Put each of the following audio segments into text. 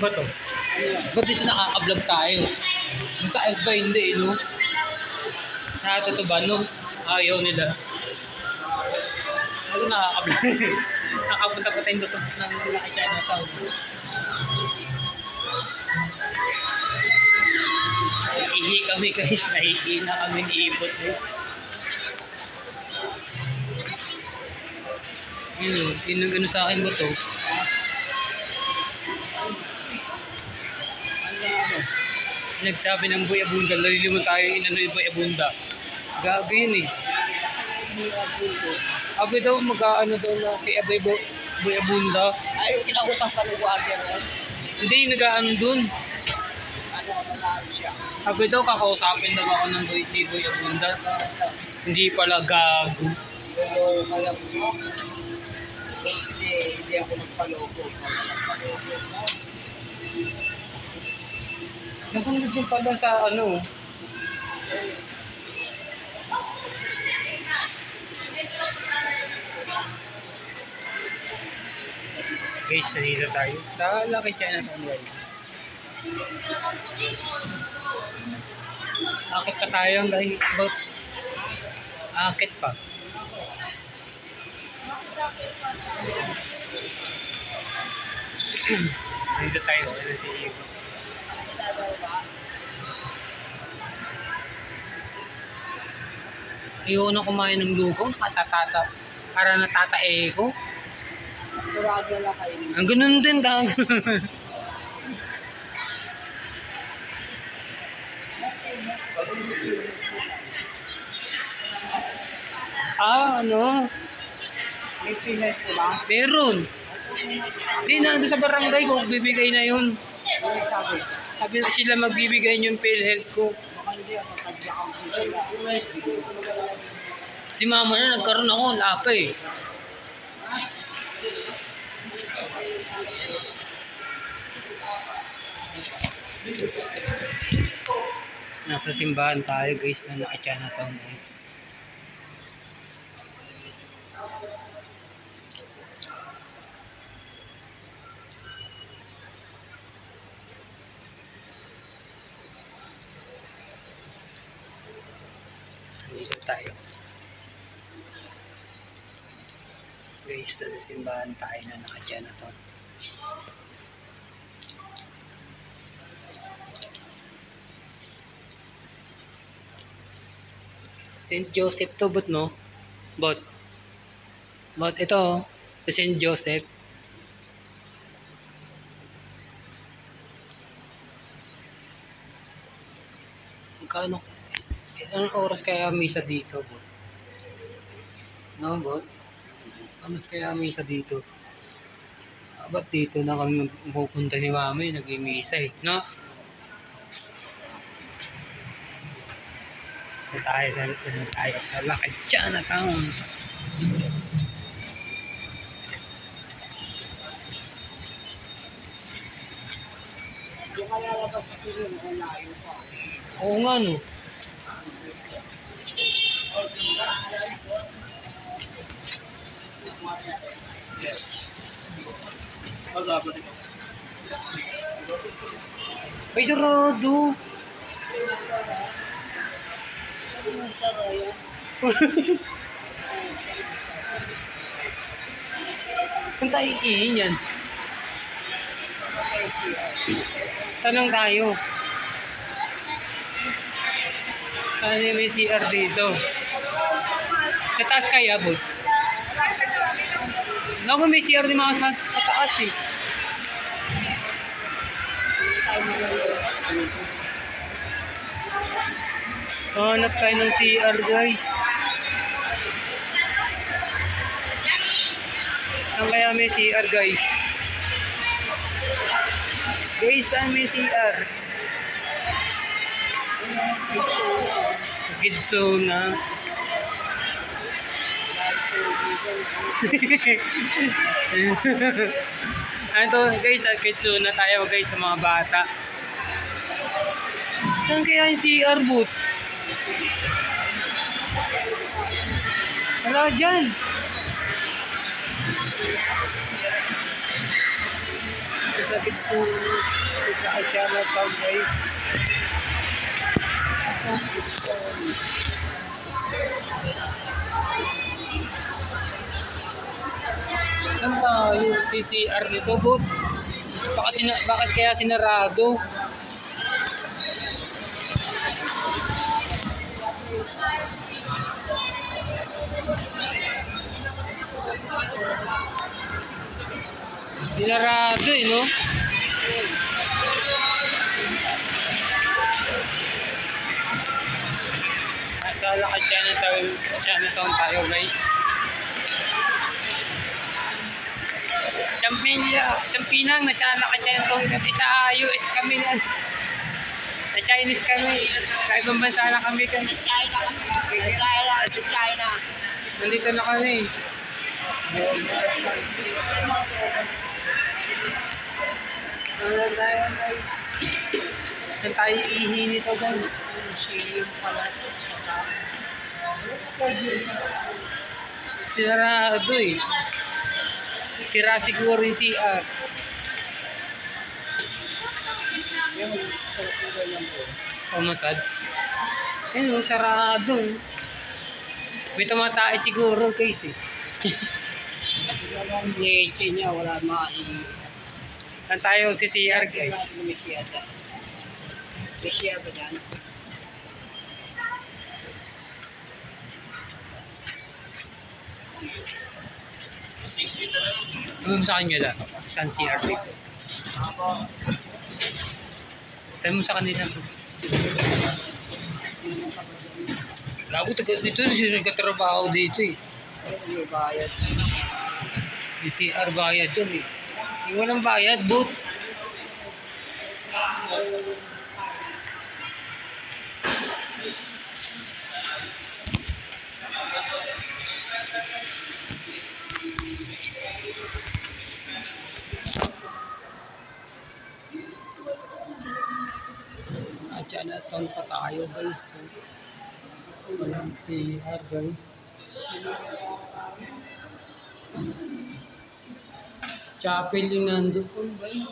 Ba't to? Ba't dito nakaka-vlog tayo? Sa ba hindi, no? Nakata ba, no? Ayaw nila. Ano nakaka-vlog? Nakapunta pa tayong dito ng Lucky Chinatown. Ihi kami guys, nahihi na kami iibot eh. Yun ang sa akin ba to? Nagsabi ng Boy Abunda, naliliman tayo inano yung Boy Abunda. Gabi yun eh. Abi daw mag-ano daw na kay Abay Boy Abunda. Ay, kinausap ka ng guardian ron. Hindi, nag-ano dun. Ano siya? Abi daw kakausapin daw ako ng Boy Abunda. Hindi pala gago. Pero alam mo, hindi ako nagpaloko. Nakunod yung pala sa ano. Guys, nandito tayo sa Lucky Chinatown guys. Akit pa tayo guys. About akit pa. Nandito tayo. Ano si Ivo? Ayoko na kumain ng lugong. Nakatatata. Para natatae ko. Surado na kayo. Ang ganun din gago. Ano? May pinet ko ba? Meron. Hindi na, sa barangay ko, bibigay na yun. Ano sabi? Sabi na sila magbibigay yung PhilHealth ko. Baka hindi ako tagjakang sila. Si mama na, nagkaroon ako, lapa eh. Nasa simbahan tayo guys, na Lucky Chinatown guys. Dito tayo. Guys, sa simbahan tayo na Lucky Chinatown. St. Joseph to, but no? But ito, sa St. Joseph. Magkano? Anong oras kaya misa dito, bot? No, bot? Ano kaya misa dito? Ba't dito na kami pupunta ni mami, nag-misa eh, no? Tayo sa Lucky Chinatown. Yung kaya labas sa piling, malayo pa. Oo nga no. Ay, sarado. Ano sa raya? Saan tayo iin yan? Tanong tayo. Saan yung may CR dito? Sa taas kaya, bud? Naku, may CR di mga sa taas eh. Hanap tayo ng CR guys. Saan kaya may CR guys? Guys, saan may CR? Gidsona. Ano to guys, Gidsona tayo guys sa mga bata. Saan kaya yung CR booth? Wala dyan. sa Bitsu. Kaya town guys. Saan tayo? CCR nito, bot. Bakit kaya sinarado? Sinarado eh, no? Nasa lakad Chinatown tayo guys. Champinang, nasa lakad Chinatown kami sa US kami na. Sa Chinese kami. Sa ibang bansa na kami. China. China. Nandito na kami. Ano tayo guys? Saan tayo ihi nito guys? Museum pala ito sa taas. Sinarado eh. Sira siguro yung CR. Yung sarap na ganyan po. O massage. Ayun, sarado eh. May tumatay siguro guys eh. Yung leche niya, wala maing. Saan tayo si CR guys? Lucia ba dyan? Ano sa kanya lang? Saan CR dito? Tayo mo sa kanila to. Gago, dito sila nagkatrabaho dito eh. Yung bayad. Yung CR bayad yun eh. Yung walang bayad, boot. Chinatown pa tayo guys. Walang CR guys. Chapel yung nandoon guys.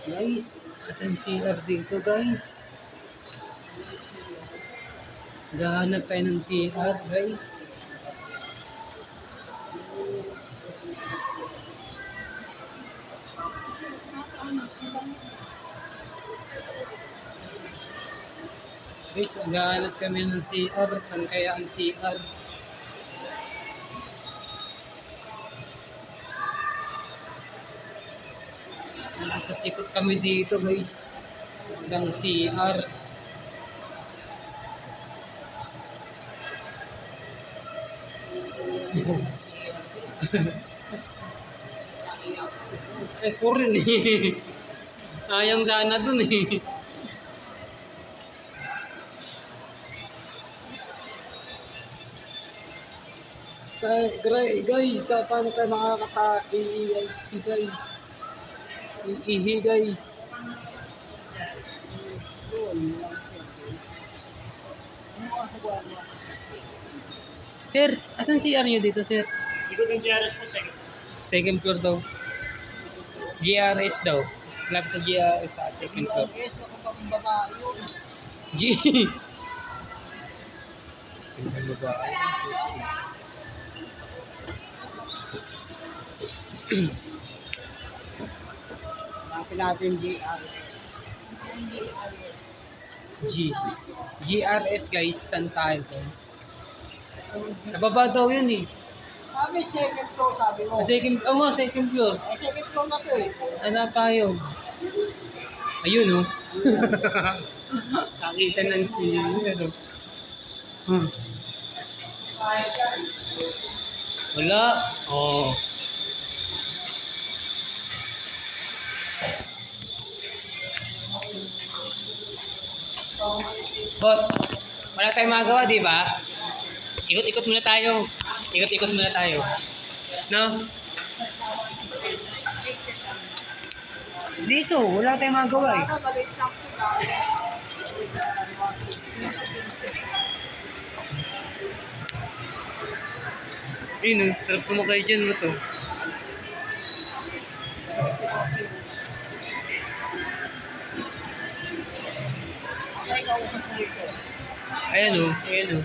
Guys, asan CR dito guys? Gahanap tayo ng CR guys. Guys, gahanap kami ng CR. Saan kaya ang CR? Ikot-ikot kami dito guys. Hanggang CR. Ko rin eh. Ayang sana dun eh. Guys, paano tayo makakaka-ihi guys? Ihi guys. Sir, asan CR nyo dito sir? Ikot yung GRS po, second. Second floor daw. GRS daw. Lapit sa GRS sa second floor. Yes, makapagpababa yun. G. Tingnan mo ba? Hanapin natin GRS. GRS guys, saan tayo guys? Nababa daw yun eh. Sabi, second floor, sabi mo. Second floor. Eh, second floor na to eh. Ano tayo? Ayun oh. Nakita ng ano. Wala. Oh. Bot, wala tayong magawa, di ba? Ikot-ikot muna tayo. Ikot-ikot muna tayo. No? Dito, wala tayong magawa eh. Balik lang po. Ayun, sarap sumakay dyan mo to. Ayan o, ayan o.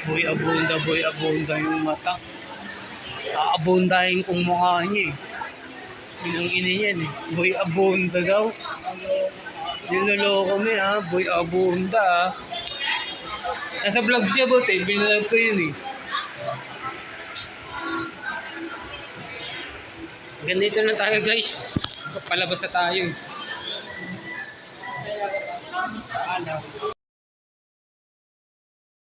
Boy abunda yung mata. Aabundahin kong mukha niya eh. Yun ang ina yan eh. Boy abunda daw. Niloloko kami ha, boy abunda ha. Nasa vlog siya bot eh, binalag ko yun eh. Ganito na tayo guys. Palabas na tayo. Ano?